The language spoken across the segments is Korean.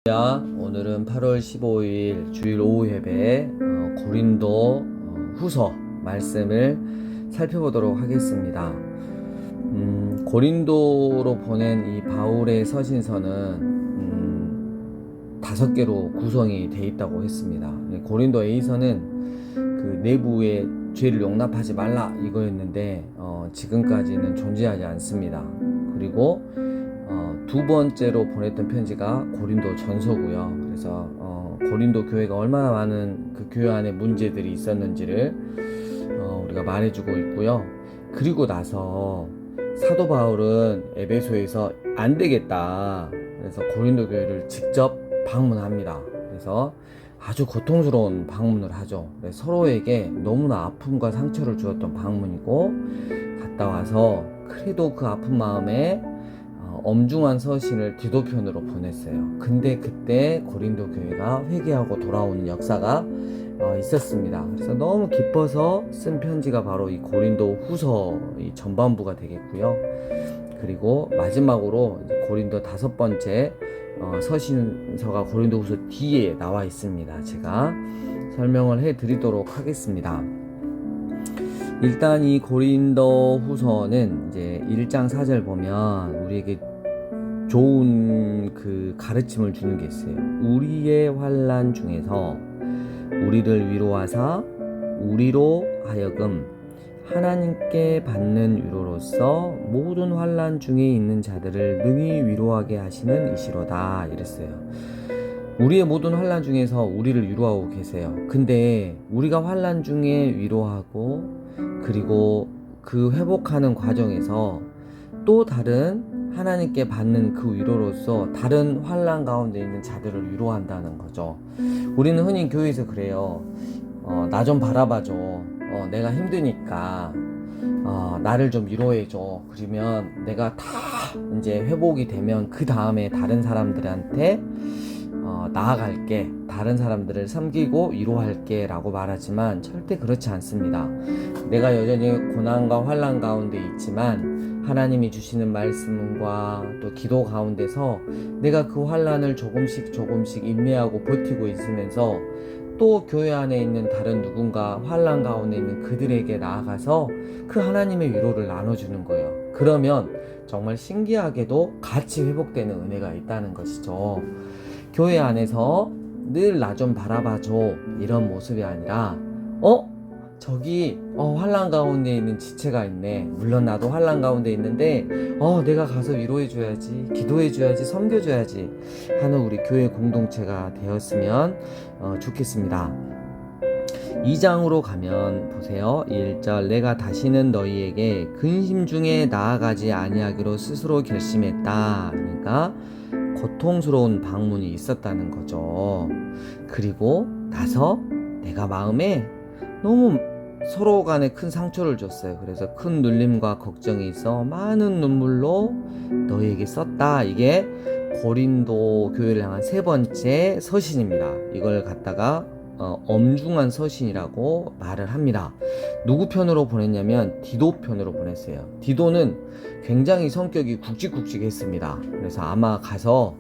오늘은 8월 15일 주일 오후 예배 고린도 후서 말씀을 살펴보도록 하겠습니다. 고린도로 보낸 이 바울의 서신서는 5개로 구성이 되어 있다고 했습니다. 고린도 A서는 그 내부의 죄를 용납하지 말라 이거였는데 지금까지는 존재하지 않습니다. 그리고 두 번째로 보냈던 편지가 고린도 전서고요. 그래서 고린도 교회가 얼마나 많은 그 교회 안에 문제들이 있었는지를 우리가 말해주고 있고요. 그리고 나서 사도 바울은 에베소에서 안 되겠다. 그래서 고린도 교회를 직접 방문합니다. 그래서 아주 고통스러운 방문을 하죠. 서로에게 너무나 아픔과 상처를 주었던 방문이고, 갔다 와서 그래도 그 아픈 마음에 엄중한 서신을 디도편으로 보냈어요. 근데 그때 고린도 교회가 회개하고 돌아오는 역사가 있었습니다. 그래서 너무 기뻐서 쓴 편지가 바로 이 고린도 후서 이 전반부가 되겠고요. 그리고 마지막으로 이제 고린도 5번째 서신서가 고린도 후서 뒤에 나와 있습니다. 제가 설명을 해 드리도록 하겠습니다. 일단 이 고린도 후서는 이제 1장 4절 보면 우리에게 좋은 그 가르침을 주는 게 있어요. 우리의 환난 중에서 우리를 위로하사 우리로 하여금 하나님께 받는 위로로서 모든 환난 중에 있는 자들을 능히 위로하게 하시는 이시로다 이랬어요. 우리의 모든 환난 중에서 우리를 위로하고 계세요. 근데 우리가 환난 중에 위로하고 그리고 그 회복하는 과정에서 또 다른 하나님께 받는 그 위로로서 다른 환난 가운데 있는 자들을 위로한다는 거죠. 우리는 흔히 교회에서 그래요. 나 좀 바라봐줘. 내가 힘드니까 나를 좀 위로해줘. 그러면 내가 다 이제 회복이 되면 그 다음에 다른 사람들한테 나아갈게, 다른 사람들을 섬기고 위로할게 라고 말하지만 절대 그렇지 않습니다. 내가 여전히 고난과 환난 가운데 있지만 하나님이 주시는 말씀과 또 기도 가운데서 내가 그 환난을 조금씩 인내하고 버티고 있으면서 또 교회 안에 있는 다른 누군가 환난 가운데 있는 그들에게 나아가서 그 하나님의 위로를 나눠주는 거예요. 그러면 정말 신기하게도 같이 회복되는 은혜가 있다는 것이죠. 교회 안에서 늘 나 좀 바라봐줘 이런 모습이 아니라 저기 환난 가운데 있는 지체가 있네. 물론 나도 환난 가운데 있는데 내가 가서 위로해줘야지, 기도해줘야지, 섬겨줘야지 하는 우리 교회 공동체가 되었으면 좋겠습니다. 2장으로 가면 보세요. 1절 내가 다시는 너희에게 근심 중에 나아가지 아니하기로 스스로 결심했다. 그러니까 고통스러운 방문이 있었다는 거죠. 그리고 나서 내가 마음에 너무 서로 간에 큰 상처를 줬어요. 그래서 큰 눌림과 걱정이 있어 많은 눈물로 너희에게 썼다. 이게 고린도 교회를 향한 3번째 서신입니다. 이걸 갖다가 엄중한 서신이라고 말을 합니다. 누구 편으로 보냈냐면 디도 편으로 보냈어요. 디도는 굉장히 성격이 굵직굵직했습니다. 그래서 아마 가서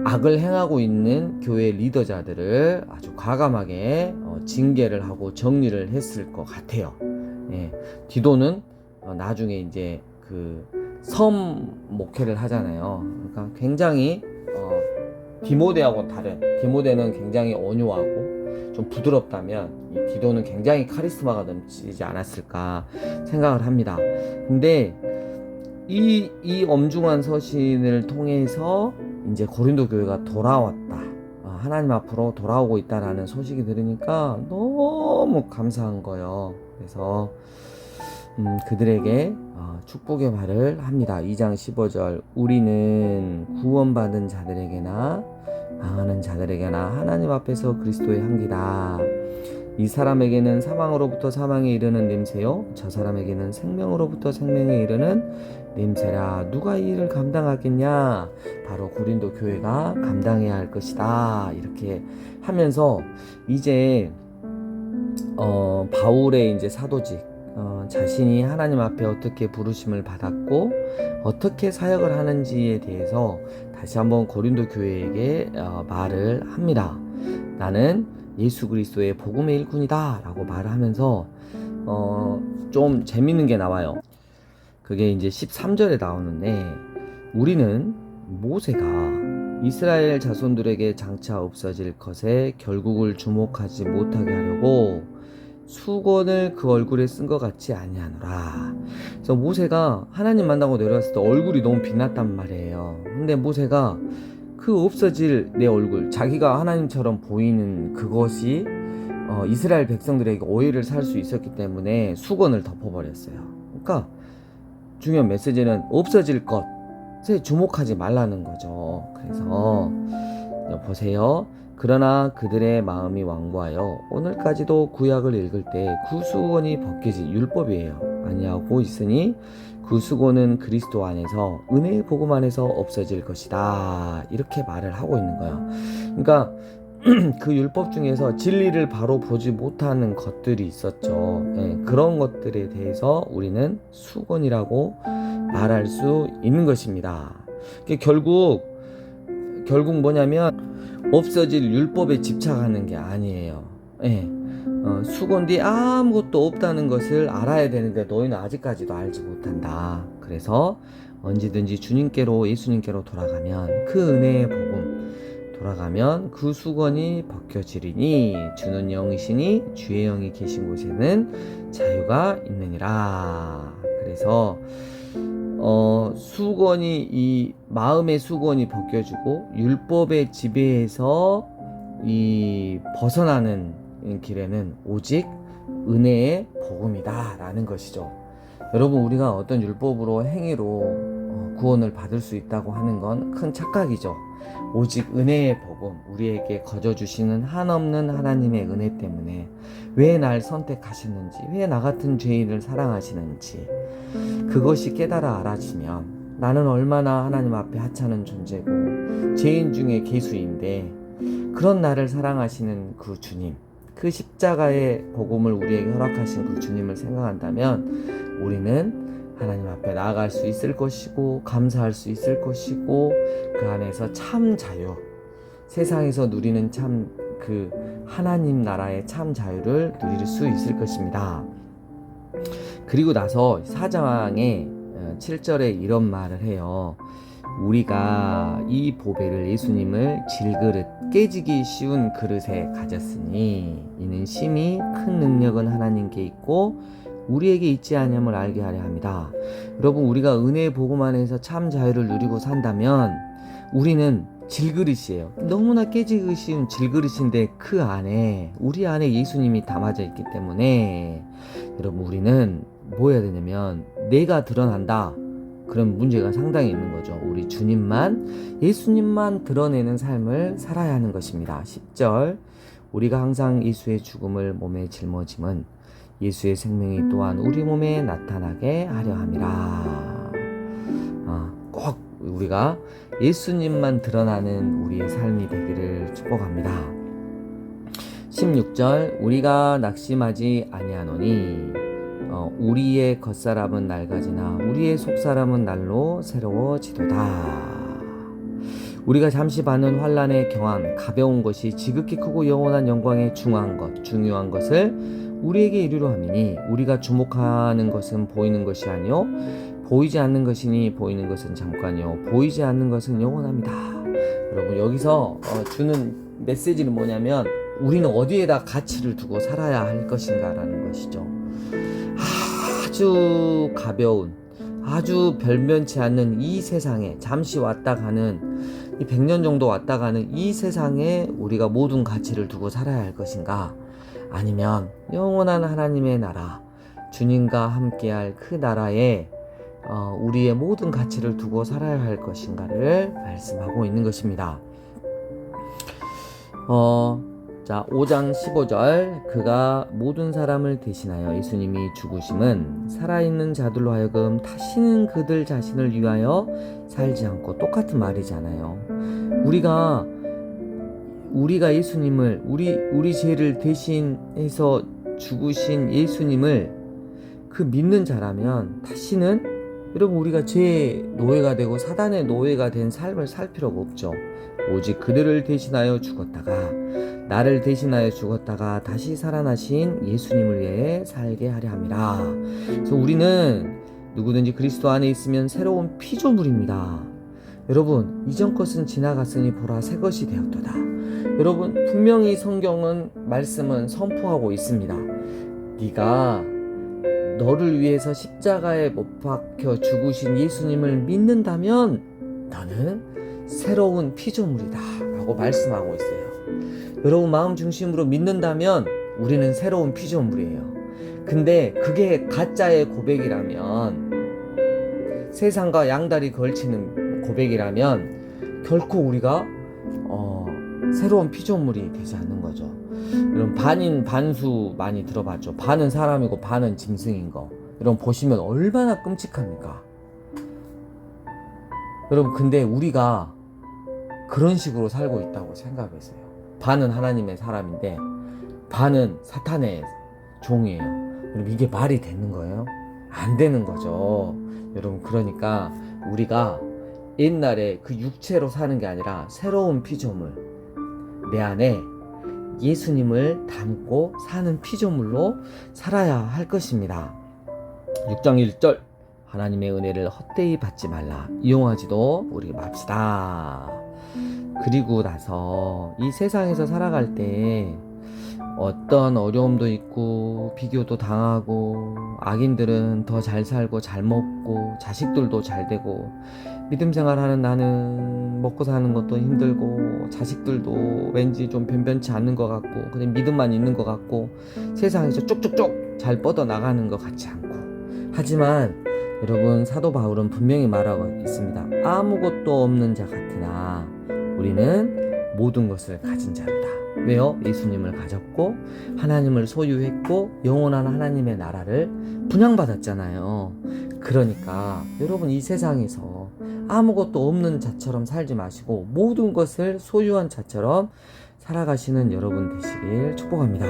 악을 행하고 있는 교회 리더자들을 아주 과감하게 징계를 하고 정리를 했을 것 같아요. 예, 디도는 나중에 이제 그 섬 목회를 하잖아요. 그러니까 굉장히 디모데하고 다른, 디모데는 굉장히 온유하고 좀 부드럽다면 이 디도는 굉장히 카리스마가 넘치지 않았을까 생각을 합니다. 근데 이 엄중한 서신을 통해서 이제 고린도 교회가 돌아왔다, 하나님 앞으로 돌아오고 있다라는 소식이 들으니까 너무 감사한 거예요. 그래서 그들에게 축복의 말을 합니다. 2장 15절 우리는 구원받은 자들에게나 망하는 자들에게나 하나님 앞에서 그리스도의 향기다. 이 사람에게는 사망으로부터 사망에 이르는 냄새요 저 사람에게는 생명으로부터 생명에 이르는 냄새라. 누가 이 일을 감당하겠냐? 바로 고린도 교회가 감당해야 할 것이다. 이렇게 하면서 이제 바울의 이제 사도직, 자신이 하나님 앞에 어떻게 부르심을 받았고 어떻게 사역을 하는지에 대해서 다시 한번 고린도 교회에게 말을 합니다. 나는 예수 그리스도의 복음의 일꾼이다 라고 말을 하면서 좀 재밌는 게 나와요. 그게 이제 13절에 나오는데, 우리는 모세가 이스라엘 자손들에게 장차 없어질 것에 결국을 주목하지 못하게 하려고 수건을 그 얼굴에 쓴 것 같지 아니하노라. 그래서 모세가 하나님 만나고 내려왔을 때 얼굴이 너무 빛났단 말이에요. 근데 모세가 그 없어질 내 얼굴, 자기가 하나님처럼 보이는 그것이 이스라엘 백성들에게 오해를 살 수 있었기 때문에 수건을 덮어버렸어요. 그러니까 중요한 메시지는 없어질 것에 주목하지 말라는 거죠. 그래서 보세요. 그러나 그들의 마음이 완고하여 오늘까지도 구약을 읽을 때 그 수건이 벗겨지 율법이에요 아니하고 있으니 그 수건은 그리스도 안에서 은혜의 복음 안에서 없어질 것이다, 이렇게 말을 하고 있는 거예요. 그러니까 그 율법 중에서 진리를 바로 보지 못하는 것들이 있었죠. 그런 것들에 대해서 우리는 수건이라고 말할 수 있는 것입니다. 결국 뭐냐면 없어질 율법에 집착하는 게 아니에요. 수건 뒤에 아무것도 없다는 것을 알아야 되는데 너희는 아직까지도 알지 못한다. 그래서 언제든지 주님께로, 예수님께로 돌아가면, 그 은혜의 복음 돌아가면 그 수건이 벗겨지리니 주는 영이시니 주의 영이 계신 곳에는 자유가 있느니라. 그래서 수건이, 이 마음의 수건이 벗겨지고 율법의 지배에서 이 벗어나는 길에는 오직 은혜의 복음이다 라는 것이죠. 여러분, 우리가 어떤 율법으로, 행위로 구원을 받을 수 있다고 하는 건 큰 착각이죠. 오직 은혜의 복음, 우리에게 거저주시는 한없는 하나님의 은혜 때문에 왜 날 선택하셨는지, 왜 나 같은 죄인을 사랑하시는지, 그것이 깨달아 알아지면 나는 얼마나 하나님 앞에 하찮은 존재고 죄인 중에 괴수인데, 그런 나를 사랑하시는 그 주님, 그 십자가의 복음을 우리에게 허락하신 그 주님을 생각한다면 우리는 하나님 앞에 나아갈 수 있을 것이고 감사할 수 있을 것이고, 그 안에서 참 자유, 세상에서 누리는 참 그 하나님 나라의 참 자유를 누릴 수 있을 것입니다. 그리고 나서 4장의 7절에 이런 말을 해요. 우리가 이 보배를, 예수님을 질그릇, 깨지기 쉬운 그릇에 가졌으니 이는 심히 큰 능력은 하나님께 있고 우리에게 있지 아니함을 알게 하려 합니다. 여러분, 우리가 은혜의 복음 안에서 참 자유를 누리고 산다면 우리는 질그릇이에요. 너무나 깨지기 쉬운 질그릇인데 그 안에, 우리 안에 예수님이 담아져 있기 때문에 여러분, 우리는 뭐 해야 되냐면, 내가 드러난다, 그런 문제가 상당히 있는 거죠. 우리 주님만, 예수님만 드러내는 삶을 살아야 하는 것입니다. 10절, 우리가 항상 예수의 죽음을 몸에 짊어짐은 예수의 생명이 또한 우리 몸에 나타나게 하려 함이라. 꼭 우리가 예수님만 드러나는 우리의 삶이 되기를 축복합니다. 16절, 우리가 낙심하지 아니하노니 우리의 겉사람은 낡아지나 우리의 속사람은 날로 새로워지도다. 우리가 잠시 받는 환난에 경한 가벼운 것이 지극히 크고 영원한 영광에 중요한 것을 우리에게 이루려 함이니, 우리가 주목하는 것은 보이는 것이 아니요 보이지 않는 것이니 보이는 것은 잠깐이요 보이지 않는 것은 영원합니다. 여러분, 여기서 주는 메시지는 뭐냐면, 우리는 어디에다 가치를 두고 살아야 할 것인가 라는 것이죠. 아주 가벼운, 아주 별면치 않는 이 세상에, 잠시 왔다 가는, 이 100년 정도 왔다 가는 이 세상에 우리가 모든 가치를 두고 살아야 할 것인가, 아니면 영원한 하나님의 나라, 주님과 함께할 그 나라에 우리의 모든 가치를 두고 살아야 할 것인가를 말씀하고 있는 것입니다. 자, 5장 15절, 그가 모든 사람을 대신하여 예수님이 죽으심은 살아있는 자들로 하여금 다시는 그들 자신을 위하여 살지 않고, 똑같은 말이잖아요. 우리가 예수님을, 우리 죄를 대신해서 죽으신 예수님을 그 믿는 자라면 다시는 여러분, 우리가 죄의 노예가 되고 사단의 노예가 된 삶을 살 필요가 없죠. 오직 그들을 대신하여 죽었다가, 나를 대신하여 죽었다가 다시 살아나신 예수님을 위해 살게 하려 함이라. 그래서 우리는 누구든지 그리스도 안에 있으면 새로운 피조물입니다. 여러분, 이전 것은 지나갔으니 보라 새 것이 되었도다. 여러분, 분명히 성경은 말씀은 선포하고 있습니다. 네가 너를 위해서 십자가에 못 박혀 죽으신 예수님을 믿는다면 너는 새로운 피조물이다 라고 말씀하고 있어요. 여러분, 마음 중심으로 믿는다면 우리는 새로운 피조물이에요. 근데 그게 가짜의 고백이라면, 세상과 양다리 걸치는 고백이라면 결코 우리가 새로운 피조물이 되지 않는 거죠. 여러분, 반인 반수 많이 들어봤죠. 반은 사람이고 반은 짐승인 거. 여러분, 보시면 얼마나 끔찍합니까? 여러분, 근데 우리가 그런 식으로 살고 있다고 생각했어요. 반은 하나님의 사람인데 반은 사탄의 종이에요. 여러분, 이게 말이 되는 거예요? 안 되는 거죠. 여러분, 그러니까 우리가 옛날에 그 육체로 사는 게 아니라 새로운 피조물, 내 안에 예수님을 담고 사는 피조물로 살아야 할 것입니다. 6장 1절, 하나님의 은혜를 헛되이 받지 말라, 이용하지도 우리 맙시다. 그리고 나서 이 세상에서 살아갈 때 어떤 어려움도 있고 비교도 당하고, 악인들은 더 잘 살고 잘 먹고 자식들도 잘 되고, 믿음 생활하는 나는 먹고 사는 것도 힘들고 자식들도 왠지 좀 변변치 않는 것 같고 그냥 믿음만 있는 것 같고 세상에서 쭉쭉쭉 잘 뻗어나가는 것 같지 않고, 하지만 여러분, 사도 바울은 분명히 말하고 있습니다. 아무것도 없는 자 같으나 우리는 모든 것을 가진 자로다. 왜요? 예수님을 가졌고 하나님을 소유했고 영원한 하나님의 나라를 분양받았잖아요. 그러니까 여러분, 이 세상에서 아무것도 없는 자처럼 살지 마시고 모든 것을 소유한 자처럼 살아가시는 여러분 되시길 축복합니다.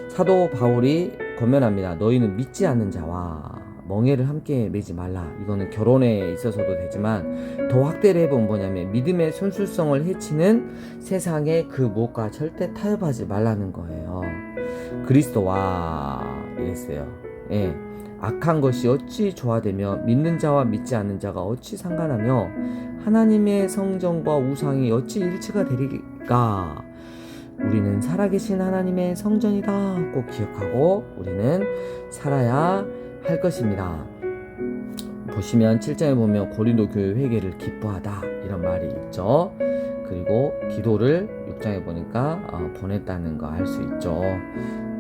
사도 바울이 권면합니다. 너희는 믿지 않는 자와 멍에를 함께 매지 말라. 이거는 결혼에 있어서도 되지만 더 확대를 해보면 뭐냐면, 믿음의 순수성을 해치는 세상의 그 무엇과 절대 타협하지 말라는 거예요. 그리스도와 이랬어요. 예. 악한 것이 어찌 조화되며 믿는 자와 믿지 않는 자가 어찌 상관하며 하나님의 성전과 우상이 어찌 일치가 되리까. 우리는 살아계신 하나님의 성전이다 꼭 기억하고 우리는 살아야 할 것입니다. 보시면 7장에 보면 고린도 교회 회개를 기뻐하다 이런 말이 있죠. 그리고 기도를 6장에 보니까 보냈다는 거 알 수 있죠.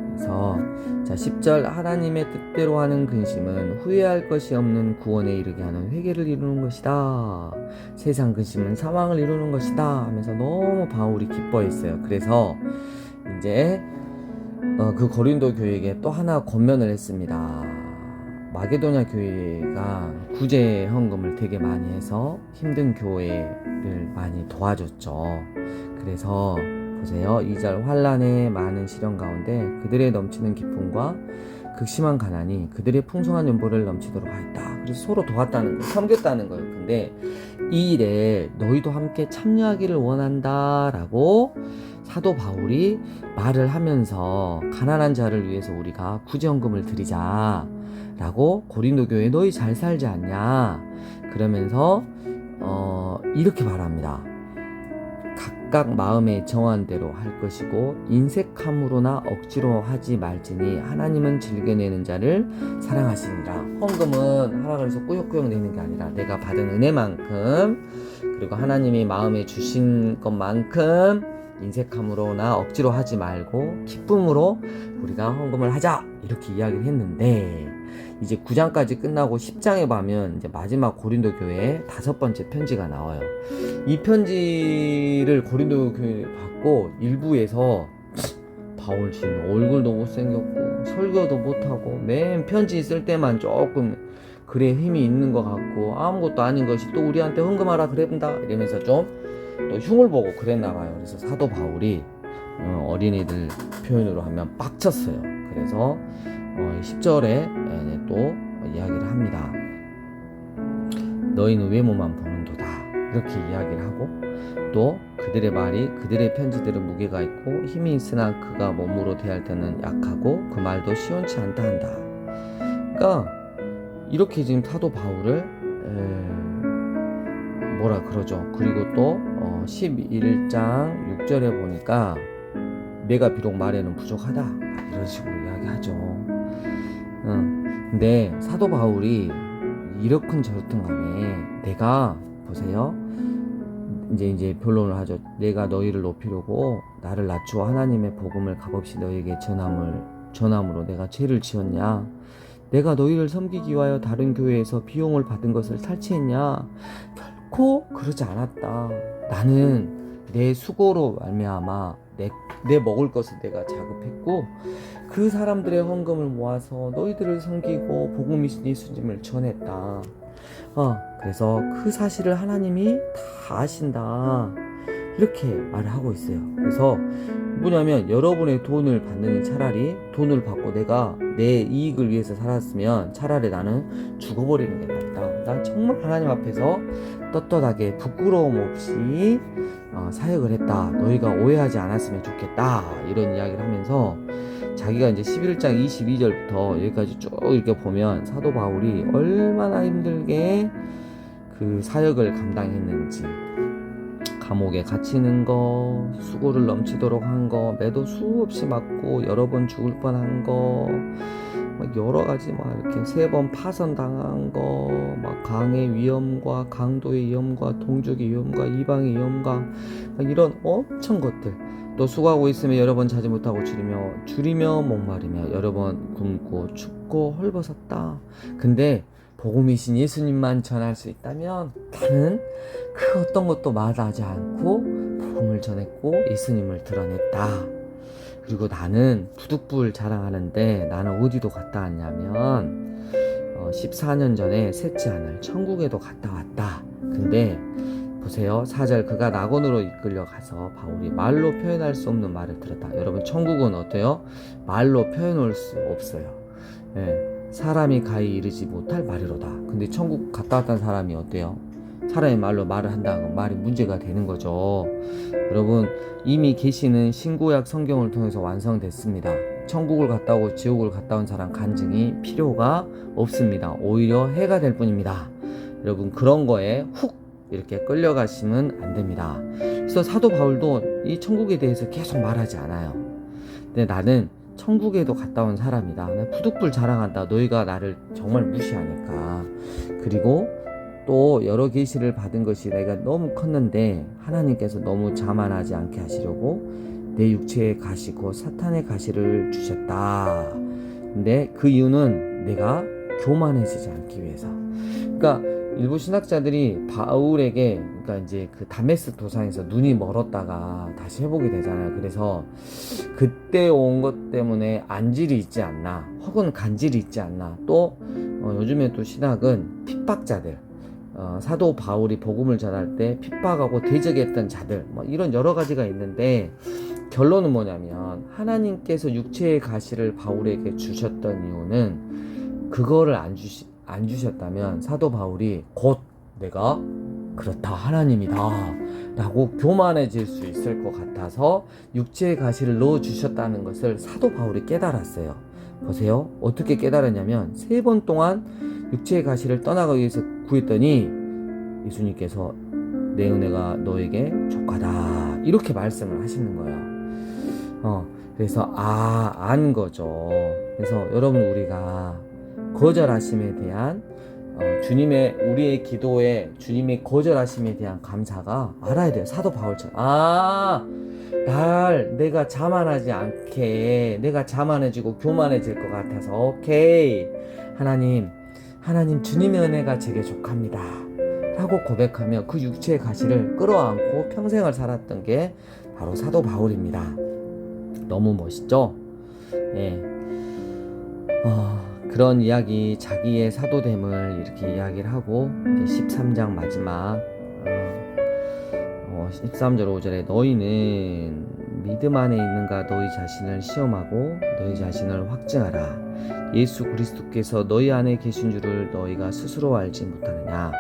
그래서 자, 10절, 하나님의 뜻대로 하는 근심은 후회할 것이 없는 구원에 이르게 하는 회개를 이루는 것이다. 세상 근심은 사망을 이루는 것이다 하면서 너무 바울이 기뻐했어요. 그래서 이제 그 고린도 교회에게 또 하나 권면을 했습니다. 마게도냐 교회가 구제 헌금을 되게 많이 해서 힘든 교회를 많이 도와줬죠. 그래서 보세요. 2절, 환난의 많은 시련 가운데 그들의 넘치는 기쁨과 극심한 가난이 그들의 풍성한 연보를 넘치도록 하였다. 그래서 서로 도왔다는 거, 섬겼다는 거예요. 근데 이 일에 너희도 함께 참여하기를 원한다 라고 사도 바울이 말을 하면서, 가난한 자를 위해서 우리가 구제헌금을 드리자 라고, 고린도 교회 너희 잘 살지 않냐 그러면서 이렇게 말합니다. 각각 마음에 정한 대로 할 것이고 인색함으로나 억지로 하지 말지니 하나님은 즐겨내는 자를 사랑하시니라. 헌금은 하라 그래서 꾸역꾸역 내는 게 아니라 내가 받은 은혜만큼, 그리고 하나님이 마음에 주신 것만큼 인색함으로나 억지로 하지 말고 기쁨으로 우리가 헌금을 하자 이렇게 이야기를 했는데, 이제 9장까지 끝나고 10장에 보면 이제 마지막 고린도 교회의 5번째 편지가 나와요. 이 편지를 고린도 교회에 받고 일부에서 바울 지금 얼굴도 못생겼고 설교도 못하고 맨 편지 쓸 때만 조금 글에 힘이 있는 것 같고 아무것도 아닌 것이 또 우리한테 헌금하라 그랬다 이러면서 좀 또 흉을 보고 그랬나 봐요. 그래서 사도 바울이 어린이들 표현으로 하면 빡쳤어요. 그래서 10절에 또 이야기를 합니다. 너희는 외모만 보는도다. 이렇게 이야기를 하고, 또 그들의 말이 그들의 편지들은 무게가 있고 힘이 있으나 그가 몸으로 대할 때는 약하고 그 말도 시원치 않다 한다. 그러니까 이렇게 지금 사도 바울을 뭐라 그러죠. 그리고 또 11장 6절에 보니까 내가 비록 말에는 부족하다, 이런 식으로 이야기하죠. 근데 사도 바울이 이렇든 저렇든 간에 내가, 보세요, 이제 변론을 하죠. 내가 너희를 높이려고 나를 낮추어 하나님의 복음을 값없이 너희에게 전함으로 내가 죄를 지었냐? 내가 너희를 섬기기 위하여 다른 교회에서 비용을 받은 것을 탈취했냐? 결코 그러지 않았다. 나는 내 수고로 말미암아 내 먹을 것을 내가 자급했고, 그 사람들의 헌금을 모아서 너희들을 섬기고 복음이신 예수님을 전했다. 그래서 그 사실을 하나님이 다 아신다, 이렇게 말을 하고 있어요. 그래서 뭐냐면, 여러분의 돈을 받느니 차라리 돈을 받고 내가 내 이익을 위해서 살았으면 차라리 나는 죽어버리는 게 낫다. 난 정말 하나님 앞에서 떳떳하게 부끄러움 없이 사역을 했다. 너희가 오해하지 않았으면 좋겠다. 이런 이야기를 하면서 자기가 이제 11장 22절부터 여기까지 쭉 이렇게 보면 사도 바울이 얼마나 힘들게 그 사역을 감당했는지, 감옥에 갇히는 거, 수고를 넘치도록 한 거, 매도 수없이 맞고 여러 번 죽을 뻔한 거, 막 여러 가지 막 이렇게 3번 파선당한 거, 막 강의 위험과 강도의 위험과 동족의 위험과 이방의 위험과 막 이런 엄청 것들, 또 수고하고 있으면 여러 번 자지 못하고 줄이며 목마르며 여러 번 굶고 춥고 헐벗었다. 근데 복음이신 예수님만 전할 수 있다면 나는 그 어떤 것도 마다하지 않고 복음을 전했고 예수님을 드러냈다. 그리고 나는 부득불 자랑하는데 나는 어디도 갔다 왔냐면 14년 전에 셋째 하늘 천국에도 갔다 왔다. 근데 보세요, 4절, 그가 낙원으로 이끌려 가서 바울이 말로 표현할 수 없는 말을 들었다. 여러분, 천국은 어때요? 말로 표현할 수 없어요. 사람이 가히 이르지 못할 말이로다. 근데 천국 갔다 왔다는 사람이 어때요? 사람의 말로 말을 한다는 말이 문제가 되는 거죠. 여러분, 이미 계시는 신구약 성경을 통해서 완성됐습니다. 천국을 갔다 오고 지옥을 갔다 온 사람 간증이 필요가 없습니다. 오히려 해가 될 뿐입니다. 여러분, 그런 거에 훅 이렇게 끌려가시면 안 됩니다. 그래서 사도 바울도 이 천국에 대해서 계속 말하지 않아요. 근데 나는 천국에도 갔다 온 사람이다. 나 부득불 자랑한다. 너희가 나를 정말 무시하니까. 그리고 또 여러 계시를 받은 것이 내가 너무 컸는데 하나님께서 너무 자만하지 않게 하시려고 내 육체의 가시 곧 사탄의 가시를 주셨다. 근데 그 이유는 내가 교만해지지 않기 위해서. 그러니까 일부 신학자들이 바울에게, 그러니까 이제 그 다메스 도상에서 눈이 멀었다가 다시 회복이 되잖아요. 그래서 그때 온 것 때문에 안질이 있지 않나, 혹은 간질이 있지 않나. 또 요즘에 또 신학은 핍박자들, 사도 바울이 복음을 전할 때 핍박하고 대적했던 자들, 뭐 이런 여러 가지가 있는데, 결론은 뭐냐면 하나님께서 육체의 가시를 바울에게 주셨던 이유는 그거를 안 주셨다면 사도 바울이 곧 내가 그렇다, 하나님이다 라고 교만해질 수 있을 것 같아서 육체의 가시를 넣어주셨다는 것을 사도 바울이 깨달았어요. 보세요, 어떻게 깨달았냐면 3번 동안 육체의 가시를 떠나가기 위해서 구했더니 예수님께서 내 은혜가 너에게 족하다, 이렇게 말씀을 하시는 거예요. 그래서 안 거죠. 그래서 여러분, 우리가 거절하심에 대한 우리의 기도에 주님의 거절하심에 대한 감사가 알아야 돼요. 사도 바울처럼 내가 자만하지 않게, 내가 자만해지고 교만해질 것 같아서 오케이, 하나님 주님의 은혜가 제게 족합니다 라고 고백하며 그 육체의 가시를 끌어안고 평생을 살았던 게 바로 사도 바울입니다. 너무 멋있죠? 그런 이야기, 자기의 사도됨을 이렇게 이야기를 하고, 이제 13장 마지막 13절 5절에 너희는 믿음 안에 있는가 너희 자신을 시험하고 너희 자신을 확증하라. 예수 그리스도께서 너희 안에 계신 줄을 너희가 스스로 알지 못하느냐.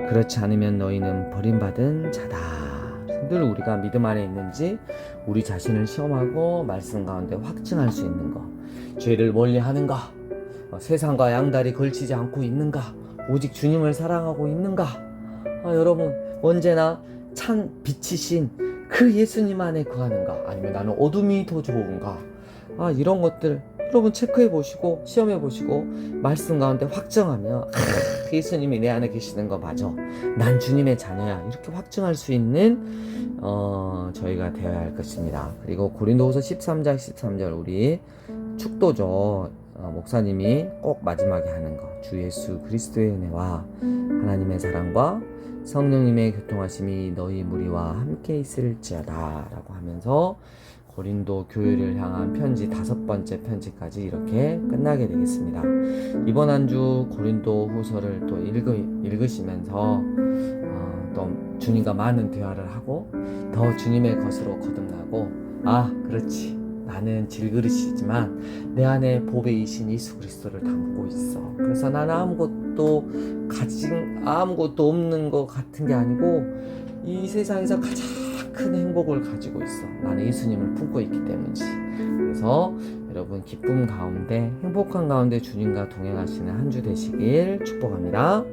그렇지 않으면 너희는 버림받은 자다. 늘 우리가 믿음 안에 있는지 우리 자신을 시험하고 말씀 가운데 확증할 수 있는 것. 죄를 멀리하는가? 세상과 양다리 걸치지 않고 있는가? 오직 주님을 사랑하고 있는가? 여러분 언제나 찬 빛이신 그 예수님 안에 거하는가? 아니면 나는 어둠이 더 좋은가? 이런 것들 여러분 체크해 보시고 시험해 보시고 말씀 가운데 확정하며 예수님이 내 안에 계시는 거 맞아. 난 주님의 자녀야. 이렇게 확증할 수 있는 저희가 되어야 할 것입니다. 그리고 고린도후서 13장 13절 우리 축도죠. 목사님이 꼭 마지막에 하는 거. 주 예수 그리스도의 은혜와 하나님의 사랑과 성령님의 교통하심이 너희 무리와 함께 있을지어다 라고 하면서 고린도 교회를 향한 편지 5번째 편지까지 이렇게 끝나게 되겠습니다. 이번 한 주 고린도 후서를 또 읽으시면서 또 주님과 많은 대화를 하고 더 주님의 것으로 거듭나고 그렇지 나는 질그릇이지만 내 안에 보배이신 예수 그리스도를 담고 있어. 그래서 나는 아무것도 없는 것 같은 게 아니고 이 세상에서 가장 큰 행복을 가지고 있어. 나는 예수님을 품고 있기 때문이지. 그래서 여러분 기쁨 가운데 행복한 가운데 주님과 동행하시는 한 주 되시길 축복합니다.